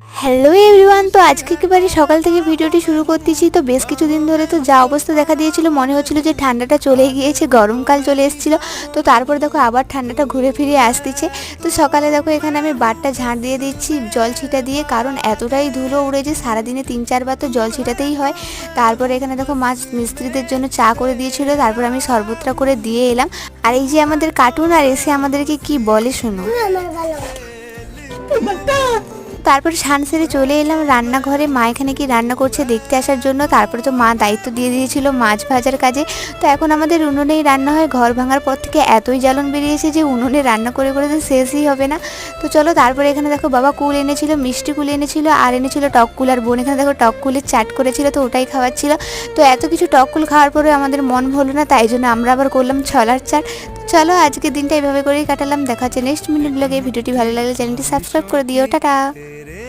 Hello everyone, তো আজকে একেবারে সকাল থেকে ভিডিওটি শুরু করতেছি। তো বেশ কিছুদিন ধরে তো যা অবস্থা দেখা দিয়েছিল, মনে হচ্ছিল যে ঠান্ডাটা চলে গিয়েছে, গরমকাল চলে এসেছিলো। তো তারপর দেখো আবার ঠান্ডাটা ঘুরে ফিরে আসতেছে। তো সকালে দেখো এখানে আমি বারটা ঝাঁট দিয়ে দিচ্ছি জল ছিটা দিয়ে, কারণ এতটাই ধুলো উড়ে যে সারাদিনে 3-4 বার তো জল ছিটাতেই হয়। তারপরে এখানে দেখো মাছ মিস্ত্রিদের জন্য চা করে দিয়েছিল, তারপর আমি শরবতটা করে দিয়ে এলাম। আর এই যে আমাদের কার্টুন আর এসে আমাদেরকে কি বলে শোনো। তারপরে স্নান সেরে চলে এলাম রান্নাঘরে, মা এখানে কি রান্না করছে দেখতে আসার জন্য। তারপরে তো মা দায়িত্ব দিয়ে দিয়েছিল মাছ ভাজার কাজে। তো এখন আমাদের উনুনেই রান্না হয়, ঘর ভাঙার পর থেকে এতই জ্বালন বেরিয়েছে যে উনুনে রান্না করে করে তো শেষই হবে না। তো চলো, তারপরে এখানে দেখো বাবা কুল এনেছিল, মিষ্টি কুল এনেছিল, আর এনেছিল টক কুল। আর বোন এখানে দেখো টক কুলের চাট করেছিল, তো ওটাই খাওয়াচ্ছিল। তো এত কিছু টক কুল খাওয়ার পরে আমাদের মন ভরলো না, তাই জন্য আমরা আবার করলাম ছোলার চাট। চলো, আজকের দিনটা এইভাবে করেই কাটালাম। দেখা হচ্ছে নেক্সট মিনিট ব্লগে। ভিডিওটি ভালো লাগলে চ্যানেলটি সাবস্ক্রাইব করে দিও। টাটা।